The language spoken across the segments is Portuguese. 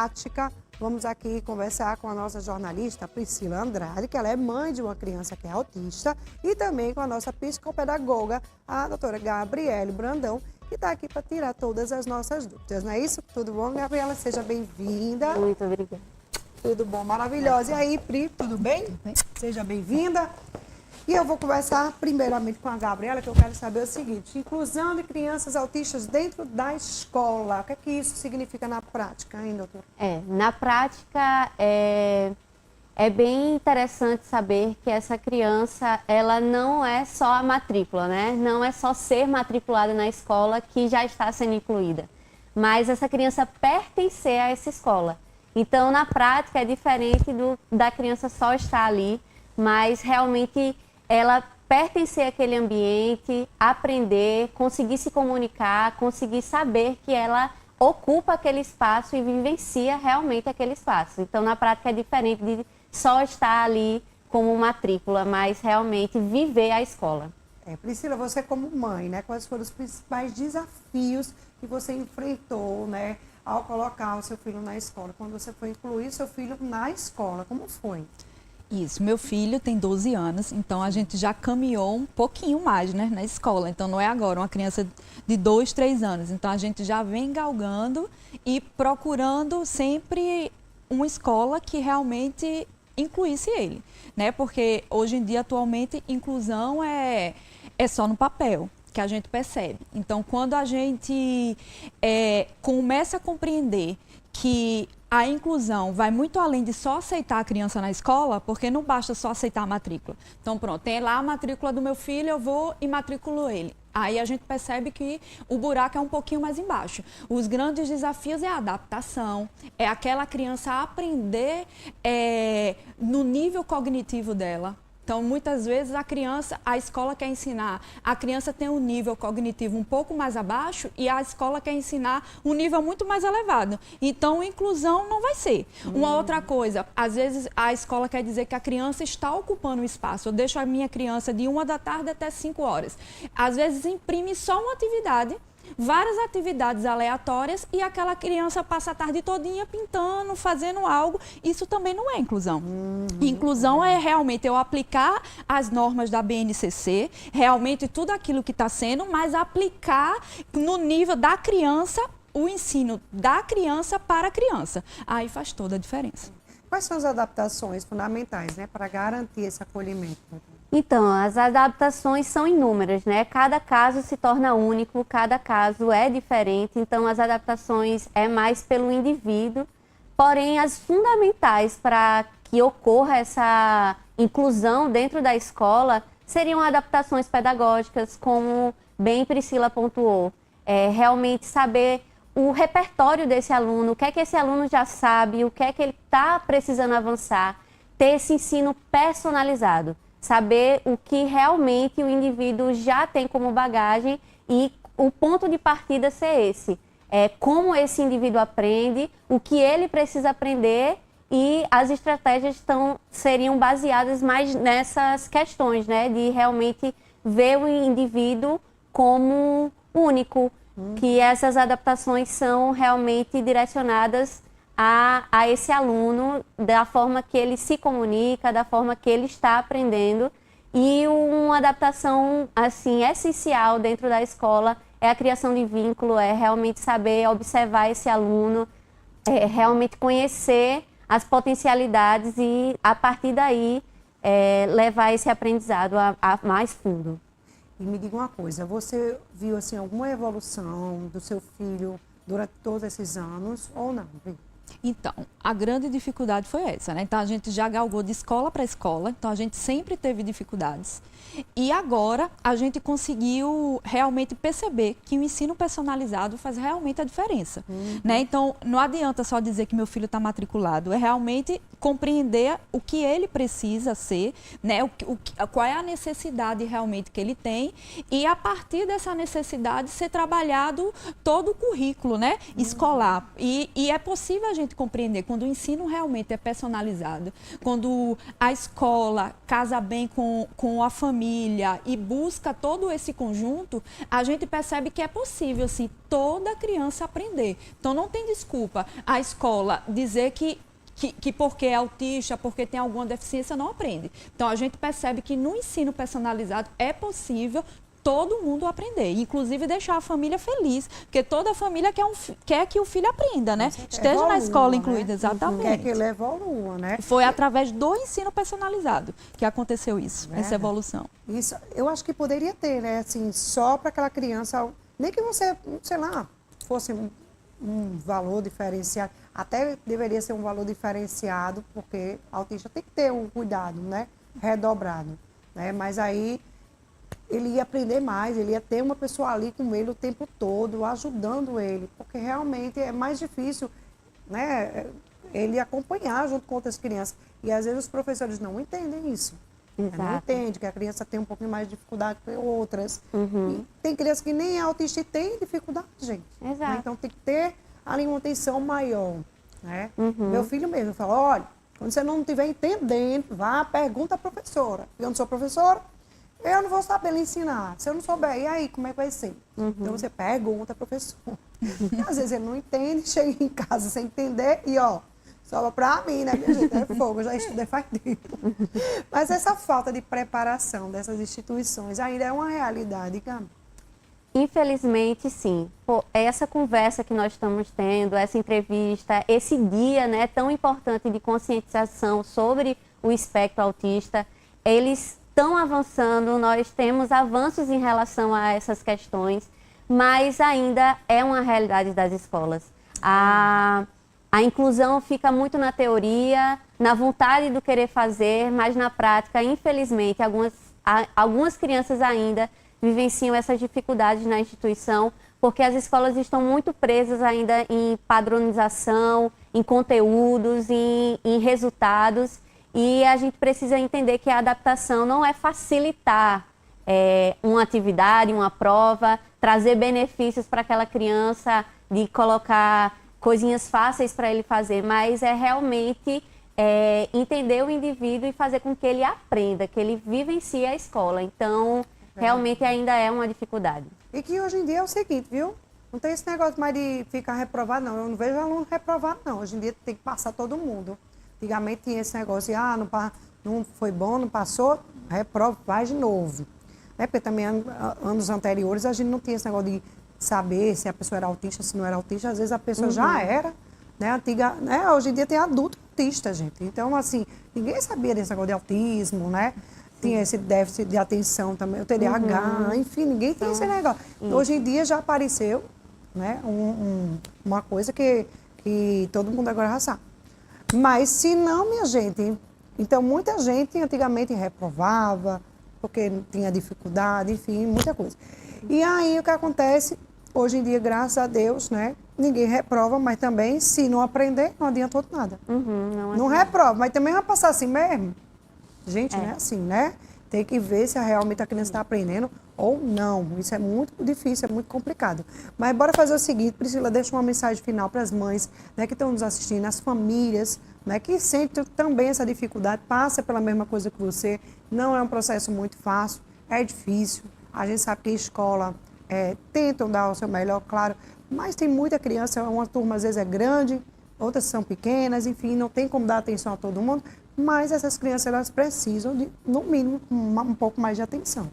prática. Vamos aqui conversar com a nossa jornalista Priscila Andrade, que ela é mãe de uma criança que é autista, e também com a nossa psicopedagoga, a doutora Gabriele Brandão, que está aqui para tirar todas as nossas dúvidas. Não é isso? Tudo bom, Gabriela? Seja bem-vinda. Muito obrigada. Tudo bom, maravilhosa. E aí, Pri, tudo bem? Seja bem-vinda. E eu vou conversar primeiramente com a Gabriela, que eu quero saber o seguinte: inclusão de crianças autistas dentro da escola. O que é que isso significa na prática, hein, doutora? Na prática, é bem interessante saber que essa criança, ela não é só a matrícula, né? Não é só ser matriculada na escola que já está sendo incluída, mas essa criança pertencer a essa escola. Então, na prática, é diferente da criança só estar ali, mas realmente ela pertencer àquele ambiente, aprender, conseguir se comunicar, conseguir saber que ela ocupa aquele espaço e vivencia realmente aquele espaço. Então, na prática, é diferente de só estar ali como matrícula, mas realmente viver a escola. Priscila, você como mãe, né, quais foram os principais desafios que você enfrentou, né, ao colocar o seu filho na escola, quando você foi incluir seu filho na escola? Como foi? Isso, meu filho tem 12 anos, então a gente já caminhou um pouquinho mais, né, na escola. Então não é agora uma criança de 2, 3 anos. Então a gente já vem galgando e procurando sempre uma escola que realmente incluísse ele, né? Porque hoje em dia, atualmente, inclusão é só no papel que a gente percebe. Então, quando a gente começa a compreender que a inclusão vai muito além de só aceitar a criança na escola, porque não basta só aceitar a matrícula. Então, pronto, tem lá a matrícula do meu filho, eu vou e matriculo ele. Aí a gente percebe que o buraco é um pouquinho mais embaixo. Os grandes desafios é a adaptação, é aquela criança aprender no nível cognitivo dela. Então, muitas vezes a escola quer ensinar, a criança tem um nível cognitivo um pouco mais abaixo e a escola quer ensinar um nível muito mais elevado. Então, inclusão não vai ser. Uma outra coisa, às vezes a escola quer dizer que a criança está ocupando o espaço. Eu deixo a minha criança de 1 da tarde até 5 horas. Às vezes imprime só uma atividade, várias atividades aleatórias, e aquela criança passa a tarde todinha pintando, fazendo algo. Isso também não é inclusão. Inclusão é realmente eu aplicar as normas da BNCC, realmente tudo aquilo que está sendo, mas aplicar no nível da criança, o ensino da criança para a criança. Aí faz toda a diferença. Quais são as adaptações fundamentais, né, para garantir esse acolhimento? Então, as adaptações são inúmeras, né? Cada caso se torna único, cada caso é diferente, então as adaptações é mais pelo indivíduo, porém as fundamentais para que ocorra essa inclusão dentro da escola seriam adaptações pedagógicas, como bem Priscila pontuou, realmente saber o repertório desse aluno, o que é que esse aluno já sabe, o que é que ele está precisando avançar, ter esse ensino personalizado. Saber o que realmente o indivíduo já tem como bagagem e o ponto de partida ser esse. Como esse indivíduo aprende, o que ele precisa aprender, e as estratégias seriam baseadas mais nessas questões, né? De realmente ver o indivíduo como único, que essas adaptações são realmente direcionadas a esse aluno, da forma que ele se comunica, da forma que ele está aprendendo. E uma adaptação assim essencial dentro da escola é a criação de vínculo, é realmente saber observar esse aluno, realmente conhecer as potencialidades e, a partir daí, levar esse aprendizado a mais fundo. E me diga uma coisa, você viu assim, alguma evolução do seu filho durante todos esses anos ou não? Então, a grande dificuldade foi essa, né? Então, a gente já galgou de escola para escola, então a gente sempre teve dificuldades. E agora, a gente conseguiu realmente perceber que o ensino personalizado faz realmente a diferença, né? Então, não adianta só dizer que meu filho está matriculado, é realmente compreender o que ele precisa ser, né? Qual é a necessidade realmente que ele tem, e a partir dessa necessidade ser trabalhado todo o currículo, né? Escolar. E é possível a gente compreender, quando o ensino realmente é personalizado, quando a escola casa bem com a família e busca todo esse conjunto, a gente percebe que é possível, sim, toda criança aprender. Então, não tem desculpa a escola dizer que porque é autista, porque tem alguma deficiência, não aprende. Então, a gente percebe que no ensino personalizado é possível todo mundo aprender, inclusive deixar a família feliz, porque toda família quer que o filho aprenda, né? Esteja evolua, na escola né? incluída, exatamente. Quer que ele evolua, né? Foi através do ensino personalizado que aconteceu isso, Verdade. essa evolução. Isso, eu acho que poderia ter, né? Assim, só para aquela criança, nem que você, sei lá, fosse um valor diferenciado, até deveria ser um valor diferenciado, porque autista tem que ter um cuidado, né? Redobrado, né? Mas aí ele ia aprender mais, ele ia ter uma pessoa ali com ele o tempo todo, ajudando ele, porque realmente é mais difícil, né, ele acompanhar junto com outras crianças. E às vezes os professores não entendem isso. Exato. Não entendem que a criança tem um pouquinho mais de dificuldade que outras. E tem criança que nem é autista e tem dificuldade, gente. Exato. Né? Então tem que ter ali uma atenção maior. Né? Meu filho mesmo fala, olha, quando você não estiver entendendo, vá, pergunta à professora. Eu não sou professora, eu não vou saber lhe ensinar. Se eu não souber, e aí, como é que vai ser? Então, você pergunta ao professor. Às vezes ele não entende, chega em casa sem entender e, ó, sobra pra mim, né, minha gente? É fogo, eu já estudei faz tempo. Mas essa falta de preparação dessas instituições ainda é uma realidade, Gabi. Infelizmente, sim. Pô, essa conversa que nós estamos tendo, essa entrevista, esse dia, né, tão importante de conscientização sobre o espectro autista, eles estão avançando, nós temos avanços em relação a essas questões, mas ainda é uma realidade das escolas. A inclusão fica muito na teoria, na vontade do querer fazer, mas na prática, infelizmente, algumas crianças ainda vivenciam essas dificuldades na instituição, porque as escolas estão muito presas ainda em padronização, em conteúdos, em resultados. E a gente precisa entender que a adaptação não é facilitar uma atividade, uma prova, trazer benefícios para aquela criança, de colocar coisinhas fáceis para ele fazer, mas é realmente entender o indivíduo e fazer com que ele aprenda, que ele vivencie a escola. Então, realmente ainda é uma dificuldade. E que hoje em dia é o seguinte, viu? Não tem esse negócio mais de ficar reprovado, não. Eu não vejo aluno reprovado, não. Hoje em dia tem que passar todo mundo. Antigamente tinha esse negócio de, não foi bom, não passou, reprova, vai de novo. Né? Porque também anos anteriores a gente não tinha esse negócio de saber se a pessoa era autista, se não era autista. Às vezes a pessoa já era, né? Hoje em dia tem adulto autista, gente. Então, assim, ninguém sabia desse negócio de autismo, né? Tinha esse déficit de atenção também, o TDAH, enfim, ninguém tem esse negócio. Hoje em dia já apareceu, né? Uma coisa que todo mundo agora já sabe. Mas se não, minha gente, então muita gente antigamente reprovava, porque tinha dificuldade, enfim, muita coisa. E aí o que acontece, hoje em dia, graças a Deus, né, ninguém reprova, mas também se não aprender, não adiantou nada. Não reprova, mas também vai passar assim mesmo. Gente, não é assim, né? Tem que ver se realmente a criança está aprendendo ou não. Isso é muito difícil, é muito complicado. Mas bora fazer o seguinte, Priscila, deixa uma mensagem final para as mães, né, que estão nos assistindo, as famílias, né, que sentem também essa dificuldade, passa pela mesma coisa que você. Não é um processo muito fácil, é difícil. A gente sabe que a escola tentam dar o seu melhor, claro, mas tem muita criança, uma turma às vezes é grande, outras são pequenas, enfim, não tem como dar atenção a todo mundo, mas essas crianças elas precisam de, no mínimo, um pouco mais de atenção.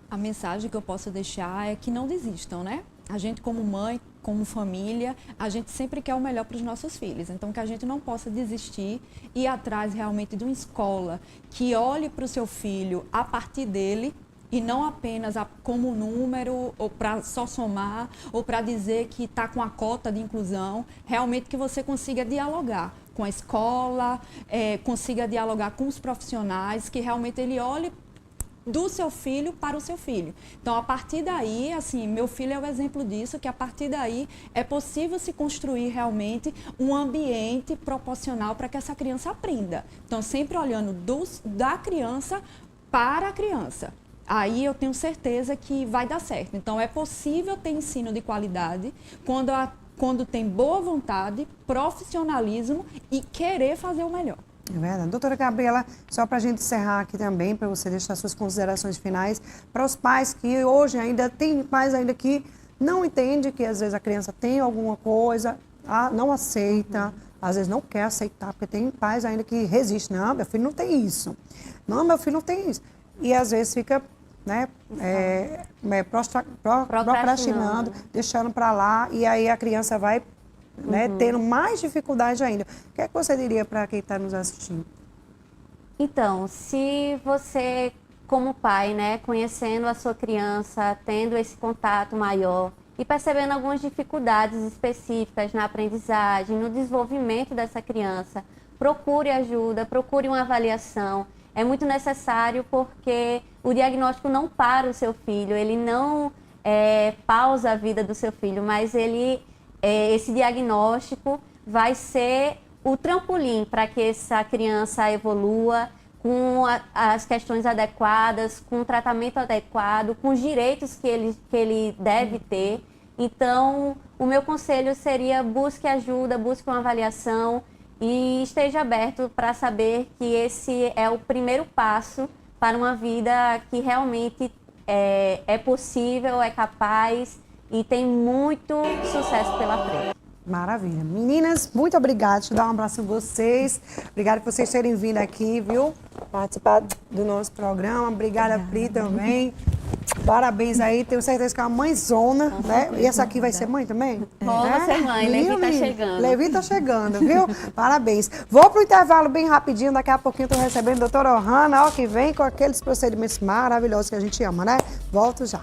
A mensagem que eu posso deixar é que não desistam, né? A gente como mãe, como família, a gente sempre quer o melhor para os nossos filhos. Então, que a gente não possa desistir e ir atrás realmente de uma escola que olhe para o seu filho a partir dele e não apenas como número, ou para só somar, ou para dizer que está com a cota de inclusão. Realmente que você consiga dialogar com a escola, consiga dialogar com os profissionais, que realmente ele olhe do seu filho para o seu filho. Então, a partir daí, assim, meu filho é o exemplo disso, que a partir daí é possível se construir realmente um ambiente proporcional para que essa criança aprenda. Então, sempre olhando da criança para a criança. Aí eu tenho certeza que vai dar certo. Então, é possível ter ensino de qualidade quando quando tem boa vontade, profissionalismo e querer fazer o melhor. É verdade. Doutora Gabriela, só para a gente encerrar aqui também, para você deixar suas considerações finais, para os pais que hoje ainda, tem pais ainda que não entendem que às vezes a criança tem alguma coisa, não aceita, às vezes não quer aceitar, porque tem pais ainda que resistem. Não, meu filho não tem isso. Não, meu filho não tem isso. E às vezes fica, né, procrastinando, deixando para lá, e aí a criança vai, né, tendo mais dificuldade ainda. O que é que você diria para quem está nos assistindo? Então, se você, como pai, né, conhecendo a sua criança, tendo esse contato maior e percebendo algumas dificuldades específicas na aprendizagem, no desenvolvimento dessa criança, procure ajuda, procure uma avaliação. É muito necessário porque o diagnóstico não para o seu filho, ele não pausa a vida do seu filho, mas esse diagnóstico vai ser o trampolim para que essa criança evolua com as questões adequadas, com o tratamento adequado, com os direitos que ele deve ter. Então, o meu conselho seria: busque ajuda, busque uma avaliação e esteja aberto para saber que esse é o primeiro passo para uma vida que realmente é possível, é capaz e tem muito sucesso pela frente. Maravilha. Meninas, muito obrigada. Deixa eu dar um abraço em vocês. Obrigada por vocês terem vindo aqui, viu? Participar do nosso programa. Obrigada, Pri, também. Parabéns aí. Tenho certeza que é uma mãezona, né? E essa aqui vai ser mãe também? Vamos ser mãe. Levi tá chegando. Levi tá chegando, viu? Parabéns. Vou pro intervalo bem rapidinho. Daqui a pouquinho eu tô recebendo a doutora Ohana, ó, que vem com aqueles procedimentos maravilhosos que a gente ama, né? Volto já.